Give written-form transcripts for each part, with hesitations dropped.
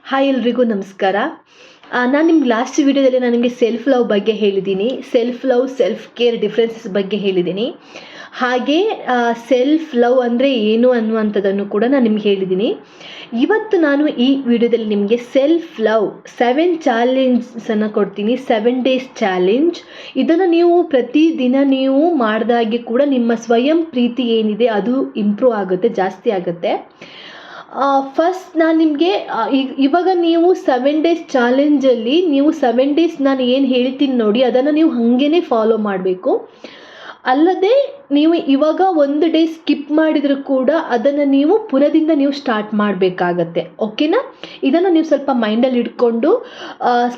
Hi ಎಲ್ರಿಗೂ ನಮಸ್ಕಾರ. ನಾನು ನಿಮ್ಗೆ ಲಾಸ್ಟ್ ವಿಡಿಯೋದಲ್ಲಿ ನಿಮಗೆ ಸೆಲ್ಫ್ ಲವ್ ಬಗ್ಗೆ ಹೇಳಿದ್ದೀನಿ. Self love self care differences ಬಗ್ಗೆ ಹೇಳಿದ್ದೀನಿ. ಹಾಗೆ ಸೆಲ್ಫ್ ಲವ್ ಅಂದರೆ ಏನು ಅನ್ನುವಂಥದ್ದನ್ನು ಕೂಡ ನಾನು ನಿಮ್ಗೆ ಹೇಳಿದ್ದೀನಿ. ಇವತ್ತು ನಾನು ಈ ವಿಡಿಯೋದಲ್ಲಿ ನಿಮಗೆ ಸೆಲ್ಫ್ ಲವ್ 7 ಚಾಲೆಂಜಸನ್ನು ಕೊಡ್ತೀನಿ. 7 ಡೇಸ್ ಚಾಲೆಂಜ್. ಇದನ್ನು ನೀವು ಪ್ರತಿದಿನ ನೀವು ಮಾಡಿದಾಗೆ ಕೂಡ ನಿಮ್ಮ ಸ್ವಯಂ ಪ್ರೀತಿ ಏನಿದೆ ಅದು ಇಂಪ್ರೂವ್ ಆಗುತ್ತೆ, ಜಾಸ್ತಿ ಆಗುತ್ತೆ. ಫಸ್ಟ್ ನಾನು ನಿಮಗೆ ಇವಾಗ ನೀವು 7 ಡೇಸ್ ಚಾಲೆಂಜಲ್ಲಿ ನೀವು 7 ಡೇಸ್ ನಾನು ಏನು ಹೇಳ್ತೀನಿ ನೋಡಿ, ಅದನ್ನು ನೀವು ಹಾಗೇ ಫಾಲೋ ಮಾಡಬೇಕು. ಅಲ್ಲದೆ ನೀವು ಇವಾಗ 1 ಡೇ ಸ್ಕಿಪ್ ಮಾಡಿದರೂ ಕೂಡ ಅದನ್ನು ನೀವು ಪುನದಿಂದ ನೀವು ಸ್ಟಾರ್ಟ್ ಮಾಡಬೇಕಾಗತ್ತೆ. ಓಕೆನಾ? ಇದನ್ನು ನೀವು ಸ್ವಲ್ಪ ಮೈಂಡಲ್ಲಿ ಇಟ್ಕೊಂಡು,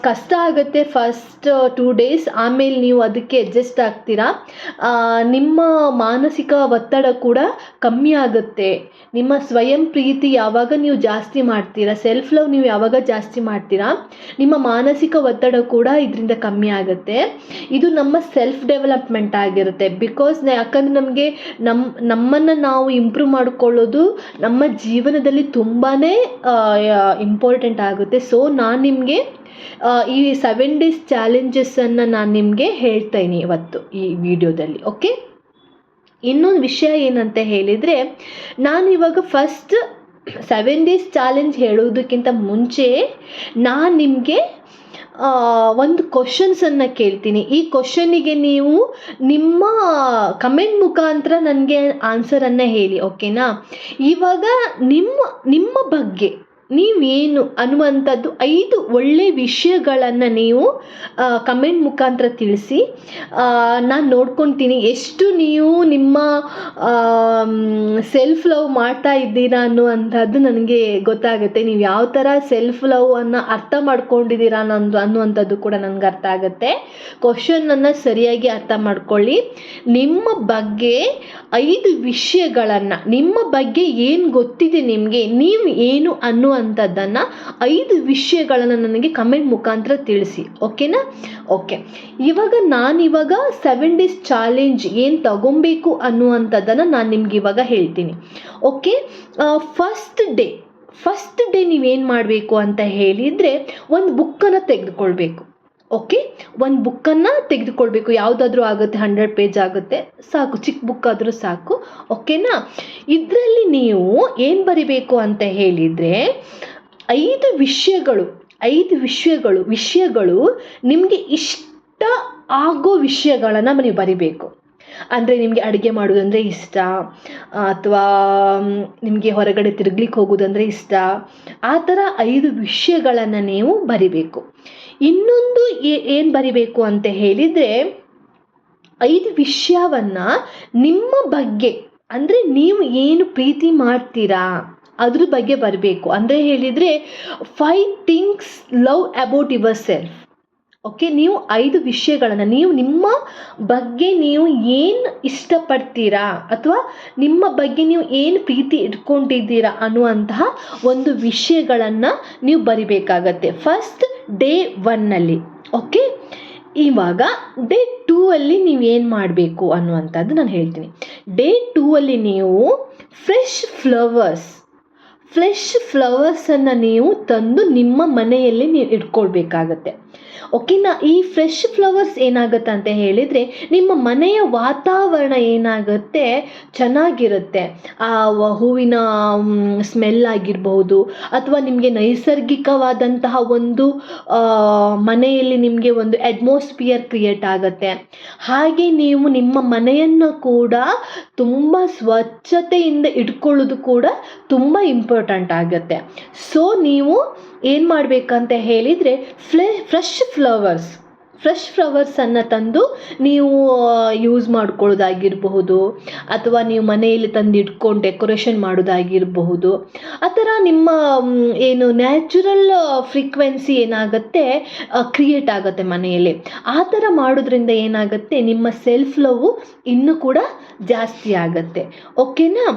ಕಷ್ಟ ಆಗುತ್ತೆ ಫಸ್ಟ್ 2 ಡೇಸ್, ಆಮೇಲೆ ನೀವು ಅದಕ್ಕೆ ಅಡ್ಜಸ್ಟ್ ಆಗ್ತೀರಾ. ನಿಮ್ಮ ಮಾನಸಿಕ ಒತ್ತಡ ಕೂಡ ಕಮ್ಮಿ ಆಗುತ್ತೆ. ನಿಮ್ಮ ಸ್ವಯಂ ಪ್ರೀತಿ ಯಾವಾಗ ನೀವು ಜಾಸ್ತಿ ಮಾಡ್ತೀರಾ, ಸೆಲ್ಫ್ ಲವ್ ನೀವು ಯಾವಾಗ ಜಾಸ್ತಿ ಮಾಡ್ತೀರಾ, ನಿಮ್ಮ ಮಾನಸಿಕ ಒತ್ತಡ ಕೂಡ ಇದರಿಂದ ಕಮ್ಮಿ ಆಗುತ್ತೆ. ಇದು ನಮ್ಮ ಸೆಲ್ಫ್ ಡೆವಲಪ್ಮೆಂಟ್ ಆಗಿರುತ್ತೆ. ಬಿಕಾಸ್ ಯಾಕಂದರೆ ನಮಗೆ ನಮ್ಮನ್ನು ನಾವು ಇಂಪ್ರೂವ್ ಮಾಡಿಕೊಳ್ಳೋದು ನಮ್ಮ ಜೀವನದಲ್ಲಿ ತುಂಬಾ ಇಂಪಾರ್ಟೆಂಟ್ ಆಗುತ್ತೆ. ಸೊ ನಾನು ನಿಮಗೆ ಈ 7 ಡೇಸ್ ಚಾಲೆಂಜಸನ್ನು ನಾನು ನಿಮಗೆ ಹೇಳ್ತೇನೆ ಇವತ್ತು ಈ ವಿಡಿಯೋದಲ್ಲಿ. ಓಕೆ? ಇನ್ನೊಂದು ವಿಷಯ ಏನಂತ ಹೇಳಿದರೆ, ನಾನು ಇವಾಗ ಫಸ್ಟ್ 7 ಡೇಸ್ ಚಾಲೆಂಜ್ ಹೇಳೋದಕ್ಕಿಂತ ಮುಂಚೆ ನಾನು ನಿಮಗೆ ಒಂದು ಕ್ವಶನ್ಸನ್ನು ಕೇಳ್ತೀನಿ. ಈ ಕ್ವಶನ್ನಿಗೆ ನೀವು ನಿಮ್ಮ ಕಮೆಂಟ್ ಮುಖಾಂತರ ನನಗೆ ಆನ್ಸರನ್ನು ಹೇಳಿ. ಓಕೆನಾ? ಇವಾಗ ನಿಮ್ಮ ಬಗ್ಗೆ ನೀವೇನು ಅನ್ನುವಂಥದ್ದು 5 ಒಳ್ಳೆಯ ವಿಷಯಗಳನ್ನು ನೀವು ಕಮೆಂಟ್ ಮುಖಾಂತರ ತಿಳಿಸಿ. ನಾನು ನೋಡ್ಕೊತೀನಿ ಎಷ್ಟು ನೀವು ನಿಮ್ಮ ಸೆಲ್ಫ್ ಲವ್ ಮಾಡ್ತಾ ಇದ್ದೀರಾ ಅನ್ನುವಂಥದ್ದು ನನಗೆ ಗೊತ್ತಾಗುತ್ತೆ. ನೀವು ಯಾವ ಥರ ಸೆಲ್ಫ್ ಲವನ್ನು ಅರ್ಥ ಮಾಡ್ಕೊಂಡಿದ್ದೀರಾ ಅನ್ನುವಂಥದ್ದು ಕೂಡ ನನಗೆ ಅರ್ಥ ಆಗುತ್ತೆ. ಕ್ವಶನನ್ನು ಸರಿಯಾಗಿ ಅರ್ಥ ಮಾಡ್ಕೊಳ್ಳಿ. ನಿಮ್ಮ ಬಗ್ಗೆ 5 ವಿಷಯಗಳನ್ನು, ನಿಮ್ಮ ಬಗ್ಗೆ ಏನು ಗೊತ್ತಿದೆ ನಿಮಗೆ, ನೀವು ಏನು ಅನ್ನುವಂಥದ್ದನ್ನು 5 ವಿಷಯಗಳನ್ನು ನನಗೆ ಕಮೆಂಟ್ ಮುಖಾಂತರ ತಿಳಿಸಿ. ಓಕೆನಾ? ಓಕೆ. ನಾನಿವಾಗ 7 ಡೇಸ್ ಚಾಲೆಂಜ್ ಏನು ತಗೊಬೇಕು ಅನ್ನುವಂಥದ್ದನ್ನು ನಾನು ನಿಮ್ಗೆ ಇವಾಗ ಹೇಳ್ತೀನಿ. ಓಕೆ? ಫಸ್ಟ್ ಡೇ ನೀವೇನು ಮಾಡಬೇಕು ಅಂತ ಹೇಳಿದರೆ, ಒಂದು ಬುಕ್ಕನ್ನು ತೆಗೆದುಕೊಳ್ಬೇಕು. ಓಕೆ? ಒಂದು ಬುಕ್ಕನ್ನು ತೆಗೆದುಕೊಳ್ಬೇಕು. ಯಾವುದಾದ್ರೂ ಆಗುತ್ತೆ, 100 ಪೇಜ್ ಆಗುತ್ತೆ, ಸಾಕು. ಚಿಕ್ಕ ಬುಕ್ ಆದರೂ ಸಾಕು. ಓಕೆನಾ? ಇದರಲ್ಲಿ ನೀವು ಏನು ಬರಿಬೇಕು ಅಂತ ಹೇಳಿದರೆ, 5 ವಿಷಯಗಳು ನಿಮಗೆ ಇಷ್ಟ ಆಗೋ ವಿಷಯಗಳನ್ನು ನೀವು ಬರಿಬೇಕು. ಅಂದರೆ ನಿಮಗೆ ಅಡುಗೆ ಮಾಡೋದಂದರೆ ಇಷ್ಟ, ಅಥವಾ ನಿಮಗೆ ಹೊರಗಡೆ ತಿರುಗ್ಲಿಕ್ಕೆ ಹೋಗೋದಂದರೆ ಇಷ್ಟ, ಆ ಥರ 5 ವಿಷಯಗಳನ್ನು ನೀವು ಬರಿಬೇಕು. ಇನ್ನೊಂದು ಏನು ಬರಿಬೇಕು ಅಂತ ಹೇಳಿದರೆ, 5 ವಿಷಯವನ್ನು ನಿಮ್ಮ ಬಗ್ಗೆ, ಅಂದರೆ ನೀವು ಏನು ಪ್ರೀತಿ ಮಾಡ್ತೀರಾ ಅದ್ರ ಬಗ್ಗೆ ಬರಬೇಕು. ಅಂದರೆ ಹೇಳಿದರೆ 5 things love about your self. Okay? ನೀವು 5 ವಿಷಯಗಳನ್ನು, ನೀವು ನಿಮ್ಮ ಬಗ್ಗೆ ನೀವು ಏನು ಇಷ್ಟಪಡ್ತೀರಾ ಅಥವಾ ನಿಮ್ಮ ಬಗ್ಗೆ ನೀವು ಏನು ಪ್ರೀತಿ ಇಟ್ಕೊಂಡಿದ್ದೀರಾ ಅನ್ನುವಂತಹ ಒಂದು ವಿಷಯಗಳನ್ನು ನೀವು ಬರಿಬೇಕಾಗತ್ತೆ ಫಸ್ಟ್ ಡೇ 1ನಲ್ಲಿ. ಓಕೆ? ಇವಾಗ ಡೇ 2ಅಲ್ಲಿ ನೀವೇನು ಮಾಡಬೇಕು ಅನ್ನುವಂಥದ್ದು ನಾನು ಹೇಳ್ತೀನಿ. ಡೇ 2ಅಲ್ಲಿ ನೀವು ಫ್ರೆಶ್ ಫ್ಲವರ್ಸನ್ನು ನೀವು ತಂದು ನಿಮ್ಮ ಮನೆಯಲ್ಲಿ ನೀವು ಇಟ್ಕೊಳ್ಬೇಕಾಗತ್ತೆ. ಓಕೆನಾ? ಈ ಫ್ರೆಶ್ ಫ್ಲವರ್ಸ್ ಏನಾಗುತ್ತೆ ಅಂತ ಹೇಳಿದರೆ, ನಿಮ್ಮ ಮನೆಯ ವಾತಾವರಣ ಏನಾಗುತ್ತೆ, ಚೆನ್ನಾಗಿರುತ್ತೆ. ಆ ಹೂವಿನ ಸ್ಮೆಲ್ ಆಗಿರಬಹುದು, ಅಥವಾ ನಿಮಗೆ ನೈಸರ್ಗಿಕವಾದಂತಹ ಒಂದು ಮನೆಯಲ್ಲಿ ನಿಮಗೆ ಒಂದು ಅಟ್ಮಾಸ್ಫಿಯರ್ ಕ್ರಿಯೇಟ್ ಆಗುತ್ತೆ. ಹಾಗೆ ನೀವು ನಿಮ್ಮ ಮನೆಯನ್ನು ಕೂಡ ತುಂಬ ಸ್ವಚ್ಛತೆಯಿಂದ ಇಟ್ಕೊಳ್ಳೋದು ಕೂಡ ತುಂಬ ಇಂಪಾರ್ಟೆಂಟ್ ಆಗುತ್ತೆ. ಸೊ ನೀವು ಏನು ಮಾಡಬೇಕಂತ ಹೇಳಿದರೆ, ಫ್ರೆಶ್ ಫ್ಲವರ್ಸನ್ನು ತಂದು ನೀವು ಯೂಸ್ ಮಾಡ್ಕೊಳ್ಳೋದಾಗಿರಬಹುದು, ಅಥವಾ ನೀವು ಮನೆಯಲ್ಲಿ ತಂದು ಇಟ್ಕೊಂಡು ಡೆಕೋರೇಷನ್ ಮಾಡೋದಾಗಿರಬಹುದು. ಆ ಥರ ನಿಮ್ಮ ಏನು ನ್ಯಾಚುರಲ್ ಫ್ರೀಕ್ವೆನ್ಸಿ ಏನಾಗುತ್ತೆ ಕ್ರಿಯೇಟ್ ಆಗುತ್ತೆ ಮನೆಯಲ್ಲಿ. ಆ ಥರ ಮಾಡೋದ್ರಿಂದ ಏನಾಗುತ್ತೆ, ನಿಮ್ಮ ಸೆಲ್ಫ್ ಲವ್ ಇನ್ನೂ ಕೂಡ ಜಾಸ್ತಿ ಆಗುತ್ತೆ. ಓಕೆನಾ?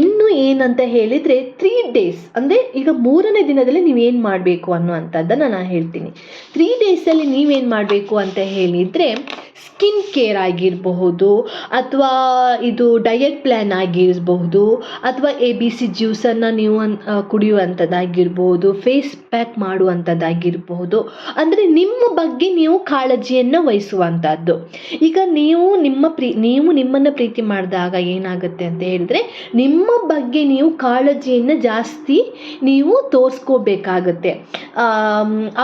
ಇನ್ನು ಏನಂತ ಹೇಳಿದರೆ 3 ಡೇಸ್ ಅಂದರೆ ಈಗ 3ನೇ ದಿನದಲ್ಲಿ ನೀವೇನು ಮಾಡಬೇಕು ಅನ್ನುವಂಥದ್ದನ್ನು ನಾನು ಹೇಳ್ತೀನಿ. 3 ಡೇಸಲ್ಲಿ ನೀವೇನು ಮಾಡಬೇಕು ಅಂತ ಹೇಳಿದರೆ ಸ್ಕಿನ್ ಕೇರ್ ಆಗಿರಬಹುದು, ಅಥವಾ ಇದು ಡಯಟ್ ಪ್ಲ್ಯಾನ್ ಆಗಿರಬಹುದು, ಅಥವಾ ABC ಜ್ಯೂಸನ್ನು ನೀವು ಕುಡಿಯುವಂಥದ್ದಾಗಿರ್ಬೋದು, ಫೇಸ್ ಪ್ಯಾಕ್ ಮಾಡುವಂಥದ್ದಾಗಿರಬಹುದು. ಅಂದರೆ ನಿಮ್ಮ ಬಗ್ಗೆ ನೀವು ಕಾಳಜಿಯನ್ನು ವಹಿಸುವಂಥದ್ದು. ಈಗ ನೀವು ನಿಮ್ಮನ್ನು ಪ್ರೀತಿ ಮಾಡಿದಾಗ ಏನಾಗುತ್ತೆ ಅಂತ ಹೇಳಿದರೆ ನಿಮ್ಮ ಬಗ್ಗೆ ನೀವು ಕಾಳಜಿಯನ್ನು ಜಾಸ್ತಿ ನೀವು ತೋರಿಸ್ಕೋಬೇಕಾಗತ್ತೆ.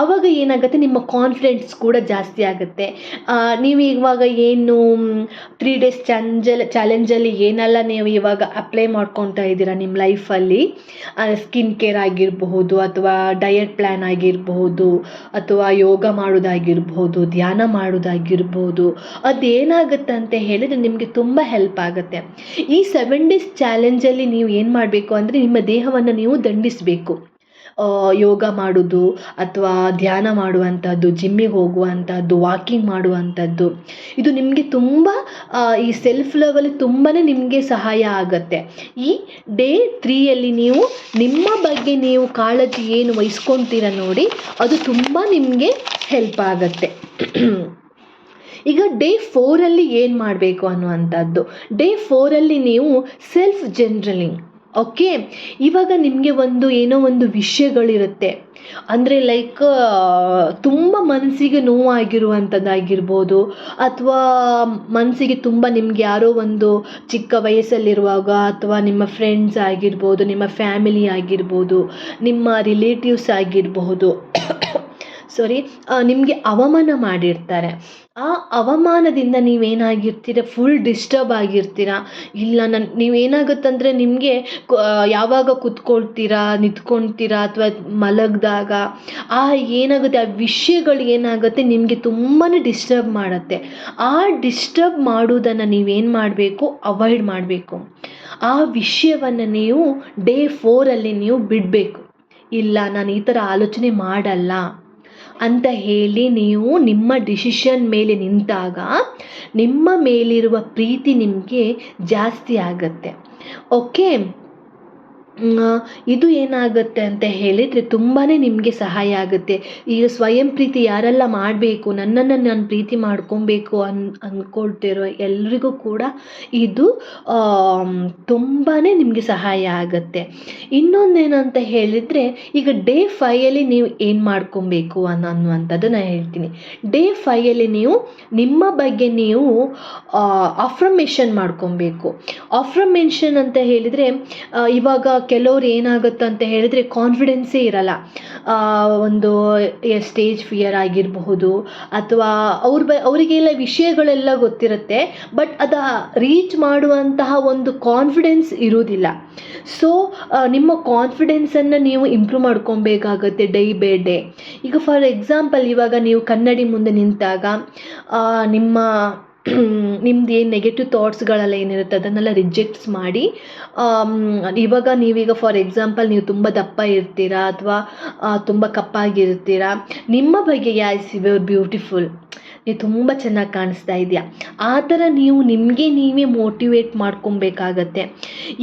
ಆವಾಗ ಏನಾಗುತ್ತೆ, ನಿಮ್ಮ ಕಾನ್ಫಿಡೆನ್ಸ್ ಕೂಡ ಜಾಸ್ತಿ ಆಗುತ್ತೆ. ನೀವು ಇವಾಗ ಏನು 3 ಡೇಸ್ ಚಾಲೆಂಜಲ್ಲಿ ಏನೆಲ್ಲ ನೀವು ಇವಾಗ ಅಪ್ಲೈ ಮಾಡ್ಕೊತಾ ಇದ್ದೀರಾ ನಿಮ್ಮ ಲೈಫಲ್ಲಿ, ಸ್ಕಿನ್ ಕೇರ್ ಆಗಿರಬಹುದು, ಅಥವಾ ಡಯಟ್ ಪ್ಲ್ಯಾನ್ ಆಗಿರಬಹುದು, ಅಥವಾ ಯೋಗ ಮಾಡೋದಾಗಿರ್ಬೋದು, ಧ್ಯಾನ ಮಾಡೋದಾಗಿರ್ಬೋದು, ಅದೇನಾಗುತ್ತೆ ಅಂತ ಹೇಳಿದರೆ ನಿಮಗೆ ತುಂಬ ಹೆಲ್ಪ್ ಆಗುತ್ತೆ. ಈ 7 ಡೇಸ್ ಚಾಲೆಂಜಲ್ಲಿ ನೀವು ಏನು ಮಾಡಬೇಕು ಅಂದರೆ ನಿಮ್ಮ ದೇಹವನ್ನು ನೀವು ದಂಡಿಸಬೇಕು. ಯೋಗ ಮಾಡೋದು, ಅಥವಾ ಧ್ಯಾನ ಮಾಡುವಂಥದ್ದು, ಜಿಮ್ಮಿಗೆ ಹೋಗುವಂಥದ್ದು, ವಾಕಿಂಗ್ ಮಾಡುವಂಥದ್ದು, ಇದು ನಿಮಗೆ ತುಂಬ ಈ ಸೆಲ್ಫ್ ಲವಲ್ಲಿ ತುಂಬಾ ನಿಮಗೆ ಸಹಾಯ ಆಗುತ್ತೆ. ಈ ಡೇ 3ಯಲ್ಲಿ ನೀವು ನಿಮ್ಮ ಬಗ್ಗೆ ನೀವು ಕಾಳಜಿ ಏನು ವಹಿಸ್ಕೊತೀರ ನೋಡಿ, ಅದು ತುಂಬ ನಿಮಗೆ ಹೆಲ್ಪ್ ಆಗುತ್ತೆ. ಈಗ ಡೇ 4ಅಲ್ಲಿ ಏನು ಮಾಡಬೇಕು ಅನ್ನುವಂಥದ್ದು, ಡೇ 4ಅಲ್ಲಿ ನೀವು ಸೆಲ್ಫ್ ಜನರಲಿಂಗ್. ಓಕೆ, ಇವಾಗ ನಿಮಗೆ ಏನೋ ಒಂದು ವಿಷಯಗಳಿರುತ್ತೆ, ಅಂದರೆ ಲೈಕ್ ತುಂಬ ಮನಸ್ಸಿಗೆ ನೋವಾಗಿರುವಂಥದ್ದಾಗಿರ್ಬೋದು, ಅಥವಾ ಮನಸ್ಸಿಗೆ ತುಂಬ ನಿಮ್ಗೆ ಯಾರೋ ಒಂದು ಚಿಕ್ಕ ವಯಸ್ಸಲ್ಲಿರುವಾಗ, ಅಥವಾ ನಿಮ್ಮ ಫ್ರೆಂಡ್ಸ್ ಆಗಿರ್ಬೋದು, ನಿಮ್ಮ ಫ್ಯಾಮಿಲಿ ಆಗಿರ್ಬೋದು, ನಿಮ್ಮ ರಿಲೇಟಿವ್ಸ್ ಆಗಿರಬಹುದು, ನಿಮಗೆ ಅವಮಾನ ಮಾಡಿರ್ತಾರೆ. ಆ ಅವಮಾನದಿಂದ ನೀವೇನಾಗಿರ್ತೀರ, ಫುಲ್ ಡಿಸ್ಟರ್ಬ್ ಆಗಿರ್ತೀರ. ಇಲ್ಲ ನೀವೇನಾಗುತ್ತಂದರೆ ನಿಮಗೆ ಯಾವಾಗ ಕೂತ್ಕೊಳ್ತೀರಾ, ನಿಂತ್ಕೊಳ್ತೀರಾ, ಅಥವಾ ಮಲಗಿದಾಗ ಏನಾಗುತ್ತೆ, ಆ ವಿಷಯಗಳು ಏನಾಗುತ್ತೆ ನಿಮಗೆ ತುಂಬಾ ಡಿಸ್ಟರ್ಬ್ ಮಾಡುತ್ತೆ. ಆ ಡಿಸ್ಟರ್ಬ್ ಮಾಡೋದನ್ನು ನೀವೇನು ಮಾಡಬೇಕು, ಅವಾಯ್ಡ್ ಮಾಡಬೇಕು. ಆ ವಿಷಯವನ್ನು ನೀವು ಡೇ 4ಅಲ್ಲಿ ನೀವು ಬಿಡಬೇಕು. ಇಲ್ಲ, ನಾನು ಈ ಥರ ಆಲೋಚನೆ ಮಾಡಲ್ಲ ಅಂತ ಹೇಳಿ ನೀವು ನಿಮ್ಮ ಡಿಸಿಷನ್ ಮೇಲೆ ನಿಂತಾಗ ನಿಮ್ಮ ಮೇಲಿರುವ ಪ್ರೀತಿ ನಿಮಗೆ ಜಾಸ್ತಿ ಆಗುತ್ತೆ. ಓಕೆ, ಇದು ಏನಾಗುತ್ತೆ ಅಂತ ಹೇಳಿದರೆ ತುಂಬಾ ನಿಮಗೆ ಸಹಾಯ ಆಗುತ್ತೆ. ಈಗ ಸ್ವಯಂ ಪ್ರೀತಿ ಯಾರೆಲ್ಲ ಮಾಡಬೇಕು, ನನ್ನನ್ನು ನಾನು ಪ್ರೀತಿ ಮಾಡ್ಕೊಬೇಕು ಅಂದ್ಕೊಳ್ತಿರೋ ಎಲ್ರಿಗೂ ಕೂಡ ಇದು ತುಂಬಾ ನಿಮಗೆ ಸಹಾಯ ಆಗುತ್ತೆ. ಇನ್ನೊಂದೇನಂತ ಹೇಳಿದರೆ, ಈಗ ಡೇ 5ಅಲ್ಲಿ ನೀವು ಏನು ಮಾಡ್ಕೊಬೇಕು ಅನ್ನುವಂಥದ್ದು ನಾನು ಹೇಳ್ತೀನಿ. ಡೇ 5ಅಲ್ಲಿ ನೀವು ನಿಮ್ಮ ಬಗ್ಗೆ ನೀವು ಅಫರ್ಮೇಷನ್ ಮಾಡ್ಕೊಬೇಕು. ಅಫರ್ಮೇಷನ್ ಅಂತ ಹೇಳಿದರೆ, ಇವಾಗ ಕೆಲವ್ರು ಏನಾಗುತ್ತೆ ಅಂತ ಹೇಳಿದರೆ ಕಾನ್ಫಿಡೆನ್ಸೇ ಇರಲ್ಲ. ಒಂದು ಸ್ಟೇಜ್ ಫಿಯರ್ ಆಗಿರಬಹುದು, ಅಥವಾ ಅವರಿಗೆಲ್ಲ ವಿಷಯಗಳೆಲ್ಲ ಗೊತ್ತಿರುತ್ತೆ, ಬಟ್ ಅದು ರೀಚ್ ಮಾಡುವಂತಹ ಒಂದು ಕಾನ್ಫಿಡೆನ್ಸ್ ಇರುವುದಿಲ್ಲ. ಸೊ ನಿಮ್ಮ ಕಾನ್ಫಿಡೆನ್ಸನ್ನು ನೀವು ಇಂಪ್ರೂವ್ ಮಾಡ್ಕೊಬೇಕಾಗತ್ತೆ ಡೇ ಬೈ ಡೇ. ಈಗ ಫಾರ್ ಎಕ್ಸಾಂಪಲ್, ಇವಾಗ ನೀವು ಕನ್ನಡಿ ಮುಂದೆ ನಿಂತಾಗ ನಿಮ್ದು ಏನು ನೆಗೆಟಿವ್ ಥಾಟ್ಸ್ಗಳೆಲ್ಲ ಏನಿರುತ್ತೆ ಅದನ್ನೆಲ್ಲ ರಿಜೆಕ್ಟ್ಸ್ ಮಾಡಿ, ನೀವೀಗ ಫಾರ್ ಎಕ್ಸಾಂಪಲ್ ನೀವು ತುಂಬ ದಪ್ಪ ಇರ್ತೀರಾ, ಅಥವಾ ತುಂಬ ಕಪ್ಪಾಗಿರ್ತೀರಾ, ನಿಮ್ಮ ಬಗ್ಗೆ ಯಾಸ್ ಯು ಆರ್ ಬ್ಯೂಟಿಫುಲ್, ನೀವು ತುಂಬ ಚೆನ್ನಾಗಿ ಕಾಣಿಸ್ತಾ ಇದೆಯಾ, ಆ ಥರ ನೀವು ನಿಮಗೆ ನೀವೇ ಮೋಟಿವೇಟ್ ಮಾಡ್ಕೊಬೇಕಾಗತ್ತೆ.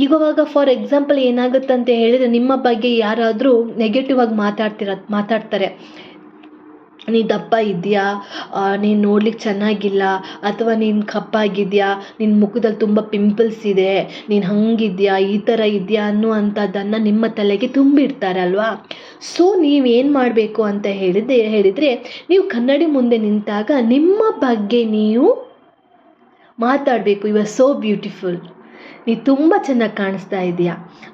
ಇವಾಗ ಫಾರ್ ಎಕ್ಸಾಂಪಲ್ ಏನಾಗುತ್ತೆ ಅಂತ ಹೇಳಿದರೆ, ನಿಮ್ಮ ಬಗ್ಗೆ ಯಾರಾದರೂ ನೆಗೆಟಿವ್ ಆಗಿ ಮಾತಾಡ್ತಾರೆ, ನೀ ದಪ್ಪ ಇದೆಯಾ, ನೀನು ನೋಡ್ಲಿಕ್ಕೆ ಚೆನ್ನಾಗಿಲ್ಲ, ಅಥವಾ ನೀನು ಕಪ್ಪಾಗಿದೆಯಾ, ನಿನ್ನ ಮುಖದಲ್ಲಿ ತುಂಬ ಪಿಂಪಲ್ಸ್ ಇದೆ, ನೀನು ಹಂಗಿದೆಯಾ, ಈ ಥರ ಇದೆಯಾ ಅನ್ನುವಂಥದ್ದನ್ನು ನಿಮ್ಮ ತಲೆಗೆ ತುಂಬಿಡ್ತಾರೆ ಅಲ್ವಾ. ಸೊ ನೀವೇನು ಮಾಡಬೇಕು ಅಂತ ಹೇಳಿದರೆ ನೀವು ಕನ್ನಡಿ ಮುಂದೆ ನಿಂತಾಗ ನಿಮ್ಮ ಬಗ್ಗೆ ನೀವು ಮಾತಾಡಬೇಕು. ಯು ಆರ್ ಸೋ ಬ್ಯೂಟಿಫುಲ್, ನೀವು ತುಂಬ ಚೆನ್ನಾಗಿ ಕಾಣಿಸ್ತಾ ಇದೆಯಾ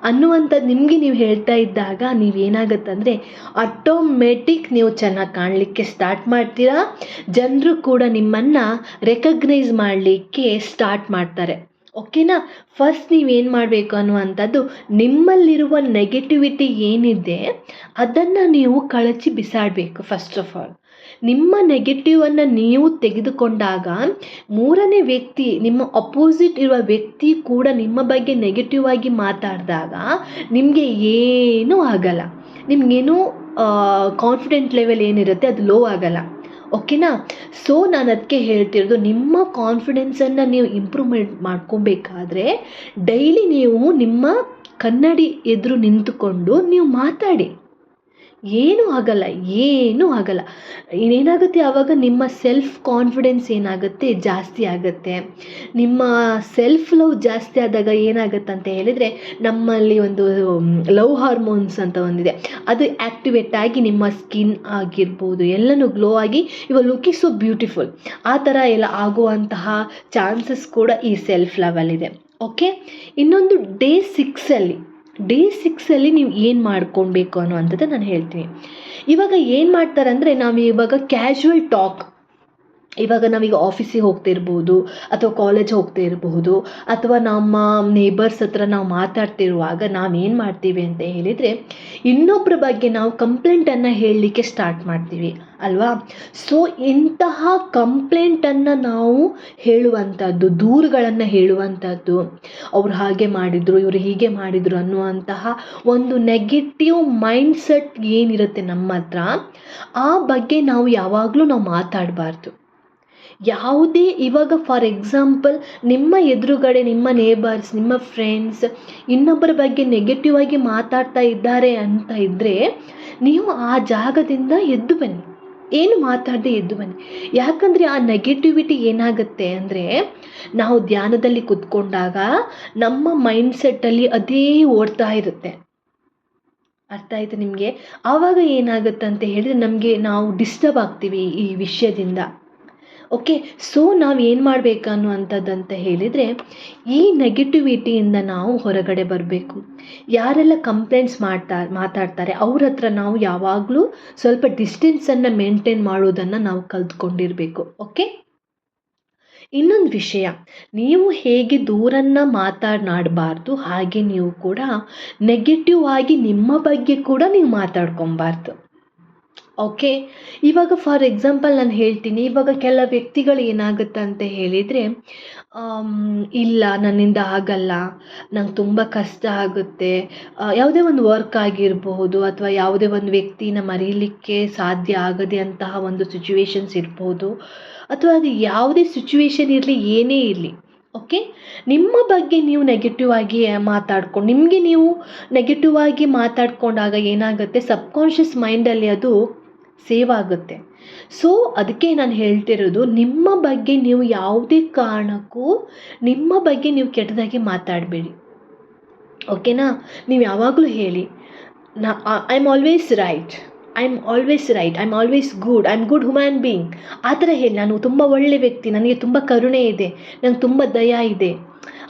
ಅನ್ನುವಂಥದ್ದು ನಿಮಗೆ ನೀವು ಹೇಳ್ತಾ ಇದ್ದಾಗ ನೀವೇನಾಗುತ್ತಂದರೆ ಆಟೋಮೆಟಿಕ್ ನೀವು ಚೆನ್ನಾಗಿ ಕಾಣಲಿಕ್ಕೆ ಸ್ಟಾರ್ಟ್ ಮಾಡ್ತೀರಾ. ಜನರು ಕೂಡ ನಿಮ್ಮನ್ನು ರೆಕಗ್ನೈಸ್ ಮಾಡಲಿಕ್ಕೆ ಸ್ಟಾರ್ಟ್ ಮಾಡ್ತಾರೆ. ಓಕೆನಾ. ಫಸ್ಟ್ ನೀವೇನು ಮಾಡಬೇಕು ಅನ್ನುವಂಥದ್ದು, ನಿಮ್ಮಲ್ಲಿರುವ ನೆಗೆಟಿವಿಟಿ ಏನಿದೆ ಅದನ್ನು ನೀವು ಕಳಚಿ ಬಿಸಾಡಬೇಕು. ಫಸ್ಟ್ ಆಫ್ ಆಲ್ ನಿಮ್ಮ ನೆಗೆಟಿವನ್ನು ನೀವು ತೆಗೆದುಕೊಂಡಾಗ ಮೂರನೇ ವ್ಯಕ್ತಿ, ನಿಮ್ಮ ಅಪೋಸಿಟ್ ಇರುವ ವ್ಯಕ್ತಿ ಕೂಡ ನಿಮ್ಮ ಬಗ್ಗೆ ನೆಗೆಟಿವ್ ಆಗಿ ಮಾತಾಡಿದಾಗ ನಿಮಗೆ ಏನೂ ಆಗಲ್ಲ. ನಿಮಗೇನು ಕಾನ್ಫಿಡೆಂಟ್ ಲೆವೆಲ್ ಏನಿರುತ್ತೆ ಅದು ಲೋ ಆಗಲ್ಲ. ಓಕೆನಾ. ಸೊ ನಾನು ಅದಕ್ಕೆ ಹೇಳ್ತಿರೋದು, ನಿಮ್ಮ ಕಾನ್ಫಿಡೆನ್ಸನ್ನು ನೀವು ಇಂಪ್ರೂವ್ಮೆಂಟ್ ಮಾಡ್ಕೊಬೇಕಾದ್ರೆ ಡೈಲಿ ನೀವು ನಿಮ್ಮ ಕನ್ನಡಿ ಎದುರು ನಿಂತುಕೊಂಡು ನೀವು ಮಾತಾಡಿ. ಏನೂ ಆಗಲ್ಲ, ಏನೂ ಆಗಲ್ಲ. ಏನಾಗುತ್ತೆ ಆವಾಗ, ನಿಮ್ಮ ಸೆಲ್ಫ್ ಕಾನ್ಫಿಡೆನ್ಸ್ ಏನಾಗುತ್ತೆ, ಜಾಸ್ತಿ ಆಗುತ್ತೆ. ನಿಮ್ಮ ಸೆಲ್ಫ್ ಲವ್ ಜಾಸ್ತಿ ಆದಾಗ ಏನಾಗುತ್ತೆ ಅಂತ ಹೇಳಿದರೆ, ನಮ್ಮಲ್ಲಿ ಒಂದು ಲವ್ ಹಾರ್ಮೋನ್ಸ್ ಅಂತ ಒಂದಿದೆ, ಅದು ಆ್ಯಕ್ಟಿವೇಟ್ ಆಗಿ ನಿಮ್ಮ ಸ್ಕಿನ್ ಆಗಿರ್ಬೋದು ಎಲ್ಲನೂ ಗ್ಲೋ ಆಗಿ ಇವಾಗ ಲುಕಿಂಗ್ ಸೊ ಬ್ಯೂಟಿಫುಲ್ ಆ ಥರ ಎಲ್ಲ ಆಗುವಂತಹ ಚಾನ್ಸಸ್ ಕೂಡ ಈ ಸೆಲ್ಫ್ ಲವಲ್ಲಿದೆ. ಓಕೆ. ಇನ್ನೊಂದು ಡೇ 6 ನೀವು ಏನು ಮಾಡ್ಕೊಳ್ಬೇಕು ಅನ್ನುವಂಥದ್ದು ನಾನು ಹೇಳ್ತೀನಿ. ಇವಾಗ ಏನು ಮಾಡ್ತಾರೆ ಅಂದರೆ, ನಾವು ಇವಾಗ ಕ್ಯಾಶುವಲ್ ಟಾಕ್, ಇವಾಗ ನಾವೀಗ ಆಫೀಸಿಗೆ ಹೋಗ್ತಿರ್ಬೋದು ಅಥವಾ ಕಾಲೇಜ್ ಹೋಗ್ತಾ ಇರಬಹುದು ಅಥವಾ ನಮ್ಮ ನೇಬರ್ಸ್ ಹತ್ರ ನಾವು ಮಾತಾಡ್ತಿರುವಾಗ ನಾವೇನು ಮಾಡ್ತೀವಿ ಅಂತ ಹೇಳಿದರೆ, ಇನ್ನೊಬ್ಬರ ಬಗ್ಗೆ ನಾವು ಕಂಪ್ಲೇಂಟನ್ನು ಹೇಳಲಿಕ್ಕೆ ಸ್ಟಾರ್ಟ್ ಮಾಡ್ತೀವಿ ಅಲ್ವಾ. ಸೊ ಇಂತಹ ಕಂಪ್ಲೇಂಟನ್ನು ನಾವು ಹೇಳುವಂಥದ್ದು, ದೂರುಗಳನ್ನು ಹೇಳುವಂಥದ್ದು, ಅವ್ರು ಹಾಗೆ ಮಾಡಿದರು, ಇವರು ಹೀಗೆ ಮಾಡಿದರು ಅನ್ನುವಂತಹ ಒಂದು ನೆಗೆಟಿವ್ ಮೈಂಡ್ಸೆಟ್ ಏನಿರುತ್ತೆ ನಮ್ಮ ಹತ್ರ, ಆ ಬಗ್ಗೆ ನಾವು ಯಾವಾಗಲೂ ನಾವು ಮಾತಾಡಬಾರ್ದು. ಯಾವುದೇ ಇವಾಗ ಫಾರ್ ಎಕ್ಸಾಂಪಲ್ ನಿಮ್ಮ ಎದುರುಗಡೆ ನಿಮ್ಮ ನೇಬರ್ಸ್, ನಿಮ್ಮ ಫ್ರೆಂಡ್ಸ್ ಇನ್ನೊಬ್ಬರ ಬಗ್ಗೆ ನೆಗೆಟಿವ್ ಆಗಿ ಮಾತಾಡ್ತಾ ಇದ್ದಾರೆ ಅಂತ ಇದ್ದರೆ, ನೀವು ಆ ಜಾಗದಿಂದ ಎದ್ದು ಬನ್ನಿ, ಏನು ಮಾತಾಡದೆ ಎದ್ದು ಬನ್ನಿ. ಯಾಕಂದರೆ ಆ ನೆಗೆಟಿವಿಟಿ ಏನಾಗುತ್ತೆ ಅಂದರೆ, ನಾವು ಧ್ಯಾನದಲ್ಲಿ ಕೂತ್ಕೊಂಡಾಗ ನಮ್ಮ ಮೈಂಡ್ಸೆಟ್ಟಲ್ಲಿ ಅದೇ ಓಡ್ತಾ ಇರುತ್ತೆ. ಅರ್ಥ ಆಯಿತು ನಿಮಗೆ? ಆವಾಗ ಏನಾಗುತ್ತೆ ಅಂತ ಹೇಳಿದರೆ, ನಾವು ಡಿಸ್ಟರ್ಬ್ ಆಗ್ತೀವಿ ಈ ವಿಷಯದಿಂದ. ಓಕೆ. ಸೊ ನಾವು ಏನು ಮಾಡಬೇಕು ಅನ್ನುವಂಥದ್ದಂತ ಹೇಳಿದರೆ, ಈ ನೆಗೆಟಿವಿಟಿಯಿಂದ ನಾವು ಹೊರಗಡೆ ಬರಬೇಕು. ಯಾರೆಲ್ಲ ಕಂಪ್ಲೇಂಟ್ಸ್ ಮಾತಾಡ್ತಾರೆ ಅವ್ರ ಹತ್ರ ನಾವು ಯಾವಾಗಲೂ ಸ್ವಲ್ಪ ಡಿಸ್ಟೆನ್ಸನ್ನು ಮೇಂಟೈನ್ ಮಾಡೋದನ್ನು ನಾವು ಕಲ್ತ್ಕೊಂಡಿರಬೇಕು. ಓಕೆ. ಇನ್ನೊಂದು ವಿಷಯ, ನೀವು ಹೇಗೆ ದೂರನ್ನು ಮಾತನಾಡಬಾರ್ದು, ಹಾಗೆ ನೀವು ಕೂಡ ನೆಗೆಟಿವ್ ಆಗಿ ನಿಮ್ಮ ಬಗ್ಗೆ ಕೂಡ ನೀವು ಮಾತಾಡ್ಕೊಬಾರ್ದು. ಓಕೆ. ಇವಾಗ ಫಾರ್ ಎಕ್ಸಾಂಪಲ್ ನಾನು ಹೇಳ್ತೀನಿ, ಇವಾಗ ಕೆಲ ವ್ಯಕ್ತಿಗಳು ಏನಾಗುತ್ತೆ ಅಂತ ಹೇಳಿದರೆ, ಇಲ್ಲ ನನ್ನಿಂದ ಆಗಲ್ಲ, ನಂಗೆ ತುಂಬ ಕಷ್ಟ ಆಗುತ್ತೆ, ಯಾವುದೇ ಒಂದು ವರ್ಕ್ ಆಗಿರಬಹುದು ಅಥವಾ ಯಾವುದೇ ಒಂದು ವ್ಯಕ್ತಿನ ಮರೀಲಿಕ್ಕೆ ಸಾಧ್ಯ ಆಗದೆ ಅಂತಹ ಒಂದು ಸಿಚುವೇಶನ್ಸ್ ಇರ್ಬೋದು, ಅಥವಾ ಅದು ಯಾವುದೇ ಸಿಚುವೇಶನ್ ಇರಲಿ, ಏನೇ ಇರಲಿ. ಓಕೆ. ನಿಮ್ಮ ಬಗ್ಗೆ ನೀವು ನೆಗೆಟಿವ್ ಆಗಿ ಮಾತಾಡ್ಕೊಂಡು, ನಿಮಗೆ ನೀವು ನೆಗೆಟಿವ್ ಆಗಿ ಮಾತಾಡ್ಕೊಂಡಾಗ ಏನಾಗುತ್ತೆ, ಸಬ್ಕಾನ್ಷಿಯಸ್ ಮೈಂಡಲ್ಲಿ ಅದು ಸೇವ್ ಆಗುತ್ತೆ. ಸೊ ಅದಕ್ಕೆ ನಾನು ಹೇಳ್ತಿರೋದು, ನಿಮ್ಮ ಬಗ್ಗೆ ನೀವು ಯಾವುದೇ ಕಾರಣಕ್ಕೂ ನಿಮ್ಮ ಬಗ್ಗೆ ನೀವು ಕೆಟ್ಟದಾಗಿ ಮಾತಾಡಬೇಡಿ. ಓಕೆನಾ. ನೀವು ಯಾವಾಗಲೂ ಹೇಳಿ, I am always right, I am always good, I am good human being, ಆ ಥರ ಹೇಳಿ. ನಾನು ತುಂಬ ಒಳ್ಳೆ ವ್ಯಕ್ತಿ, ನನಗೆ ತುಂಬ ಕರುಣೆ ಇದೆ, ನಂಗೆ ತುಂಬ ದಯ ಇದೆ,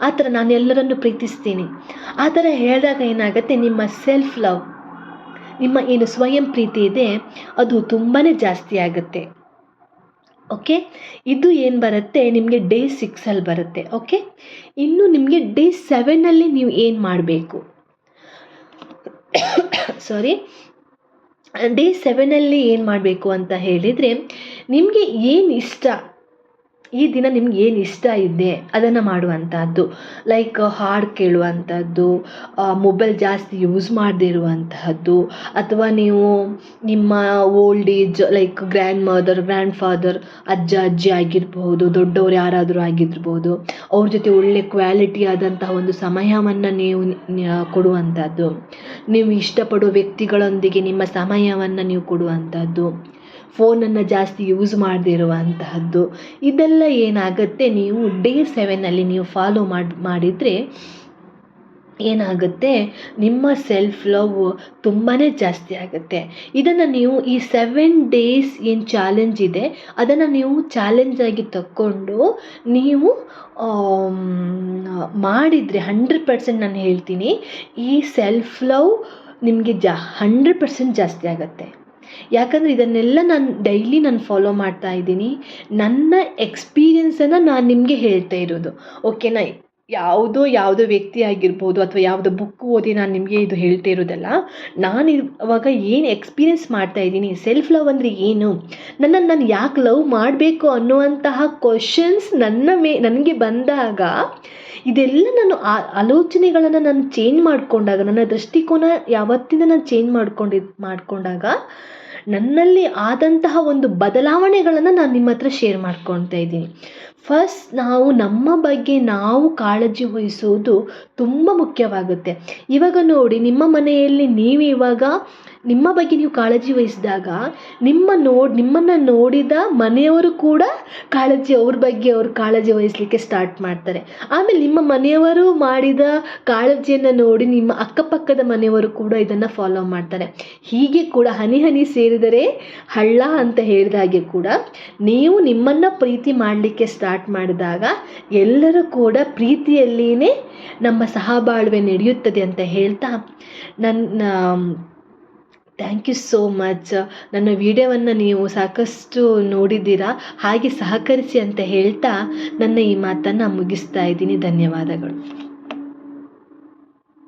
ಆ ಥರ ನಾನು ಎಲ್ಲರನ್ನು ಪ್ರೀತಿಸ್ತೀನಿ. ಆ ಥರ ಹೇಳಿದಾಗ ಏನಾಗುತ್ತೆ, ನಿಮ್ಮ ಸೆಲ್ಫ್ ಲವ್, ನಿಮ್ಮ ಏನು ಸ್ವಯಂ ಪ್ರೀತಿ ಇದೆ ಅದು ತುಂಬಾ ಜಾಸ್ತಿ ಆಗುತ್ತೆ. ಓಕೆ. ಇದು ಏನು ಬರುತ್ತೆ ನಿಮಗೆ ಡೇ 6 ಬರುತ್ತೆ. ಓಕೆ. ಇನ್ನು ನಿಮಗೆ ಡೇ 7 ನೀವು ಏನು ಮಾಡಬೇಕು, ಡೇ 7 ಏನು ಮಾಡಬೇಕು ಅಂತ ಹೇಳಿದರೆ, ನಿಮಗೆ ಏನು ಇಷ್ಟ, ಈ ದಿನ ನಿಮ್ಗೆ ಏನು ಇಷ್ಟ ಇದೆ ಅದನ್ನು ಮಾಡುವಂಥದ್ದು. ಲೈಕ್ ಹಾಡು ಕೇಳುವಂಥದ್ದು, ಮೊಬೈಲ್ ಜಾಸ್ತಿ ಯೂಸ್ ಮಾಡದೇ ಇರುವಂತಹದ್ದು, ಅಥವಾ ನೀವು ನಿಮ್ಮ old age like grand mother, grand father, ಅಜ್ಜ ಅಜ್ಜಿ ಆಗಿರ್ಬೋದು, ದೊಡ್ಡವರು ಯಾರಾದರೂ ಆಗಿರ್ಬೋದು, ಅವ್ರ ಜೊತೆ ಒಳ್ಳೆ ಕ್ವಾಲಿಟಿ ಆದಂತಹ ಒಂದು ಸಮಯವನ್ನು ನೀವು ಕೊಡುವಂಥದ್ದು, ನೀವು ಇಷ್ಟಪಡೋ ವ್ಯಕ್ತಿಗಳೊಂದಿಗೆ ನಿಮ್ಮ ಸಮಯವನ್ನು ನೀವು ಕೊಡುವಂಥದ್ದು, ಫೋನನ್ನು ಜಾಸ್ತಿ ಯೂಸ್ ಮಾಡದೇ ಇರುವಂತಹದ್ದು. ಇದೆಲ್ಲ ಏನಾಗುತ್ತೆ, ನೀವು ಡೇ 7 ನೀವು ಫಾಲೋ ಮಾಡಿದರೆ ಏನಾಗುತ್ತೆ, ನಿಮ್ಮ ಸೆಲ್ಫ್ ಲವ್ ತುಂಬಾ ಜಾಸ್ತಿ ಆಗುತ್ತೆ. ಇದನ್ನು ನೀವು ಈ 7 days ಏನು ಚಾಲೆಂಜ್ ಇದೆ ಅದನ್ನು ನೀವು ಚಾಲೆಂಜಾಗಿ ತಕ್ಕೊಂಡು ನೀವು ಮಾಡಿದರೆ 100% ನಾನು ಹೇಳ್ತೀನಿ, ಈ ಸೆಲ್ಫ್ ಲವ್ ನಿಮಗೆ 100% ಜಾಸ್ತಿ ಆಗುತ್ತೆ. ಯಾಕಂದರೆ ಇದನ್ನೆಲ್ಲ ನಾನು ಡೈಲಿ ಫಾಲೋ ಮಾಡ್ತಾ ಇದ್ದೀನಿ, ನನ್ನ ಎಕ್ಸ್ಪೀರಿಯನ್ಸನ್ನು ನಾನು ನಿಮಗೆ ಹೇಳ್ತಾ ಇರೋದು. ಓಕೆನಾ. ಯಾವುದೋ ವ್ಯಕ್ತಿ ಆಗಿರ್ಬೋದು ಅಥವಾ ಯಾವುದೋ ಬುಕ್ ಓದಿ ನಾನು ನಿಮಗೆ ಇದು ಹೇಳ್ತಾ ಇರೋದಲ್ಲ. ನಾನು ಇವಾಗ ಏನು ಎಕ್ಸ್ಪೀರಿಯೆನ್ಸ್ ಮಾಡ್ತಾ ಇದ್ದೀನಿ, ಸೆಲ್ಫ್ ಲವ್ ಅಂದರೆ ಏನು, ನನ್ನನ್ನು ನಾನು ಯಾಕೆ ಲವ್ ಮಾಡಬೇಕು ಅನ್ನುವಂತಹ ಕ್ವಶನ್ಸ್ ನನಗೆ ಬಂದಾಗ, ಇದೆಲ್ಲ ನಾನು ಆಲೋಚನೆಗಳನ್ನು ನಾನು ಚೇಂಜ್ ಮಾಡಿಕೊಂಡಾಗ, ನನ್ನ ದೃಷ್ಟಿಕೋನ ಯಾವತ್ತಿಂದ ನಾನು ಚೇಂಜ್ ಮಾಡಿಕೊಂಡಾಗ ನನ್ನಲ್ಲಿ ಆದಂತಹ ಒಂದು ಬದಲಾವಣೆಗಳನ್ನು ನಾನು ನಿಮ್ಮ ಹತ್ರ ಶೇರ್ ಮಾಡ್ಕೊಳ್ತಾ ಇದ್ದೀನಿ. ಫಸ್ಟ್ ನಾವು ನಮ್ಮ ಬಗ್ಗೆ ನಾವು ಕಾಳಜಿ ವಹಿಸೋದು ತುಂಬ ಮುಖ್ಯವಾಗುತ್ತೆ. ಇವಾಗ ನೋಡಿ, ನಿಮ್ಮ ಮನೆಯಲ್ಲಿ ನೀವು ಇವಾಗ ನಿಮ್ಮ ಬಗ್ಗೆ ನೀವು ಕಾಳಜಿ ವಹಿಸಿದಾಗ ನಿಮ್ಮನ್ನು ನೋಡಿದ ಮನೆಯವರು ಕೂಡ ಅವ್ರ ಬಗ್ಗೆ ಅವ್ರು ಕಾಳಜಿ ವಹಿಸಲಿಕ್ಕೆ ಸ್ಟಾರ್ಟ್ ಮಾಡ್ತಾರೆ. ಆಮೇಲೆ ನಿಮ್ಮ ಮನೆಯವರು ಮಾಡಿದ ಕಾಳಜಿಯನ್ನು ನೋಡಿ ನಿಮ್ಮ ಅಕ್ಕಪಕ್ಕದ ಮನೆಯವರು ಕೂಡ ಇದನ್ನು ಫಾಲೋ ಮಾಡ್ತಾರೆ. ಹೀಗೆ ಕೂಡ ಹನಿ ಹನಿ ಸೇರಿದರೆ ಹಳ್ಳ ಅಂತ ಹೇಳಿದ ಹಾಗೆ ಕೂಡ ನೀವು ನಿಮ್ಮನ್ನು ಪ್ರೀತಿ ಮಾಡಲಿಕ್ಕೆ ಸ್ಟಾರ್ಟ್ ಮಾಡಿದಾಗ ಎಲ್ಲರೂ ಕೂಡ ಪ್ರೀತಿಯಲ್ಲಿಯೇ ನಮ್ಮ ಸಹಬಾಳ್ವೆ ನಡೆಯುತ್ತದೆ ಅಂತ ಹೇಳ್ತಾ ಥ್ಯಾಂಕ್ ಯು ಸೋ ಮಚ್. ನನ್ನ ವಿಡಿಯೋವನ್ನು ನೀವು ಸಾಕಷ್ಟು ನೋಡಿದ್ದೀರಾ, ಹಾಗೆ ಸಹಕರಿಸಿ ಅಂತ ಹೇಳ್ತಾ ನನ್ನ ಈ ಮಾತನ್ನು ಮುಗಿಸ್ತಾ ಇದ್ದೀನಿ. ಧನ್ಯವಾದಗಳು.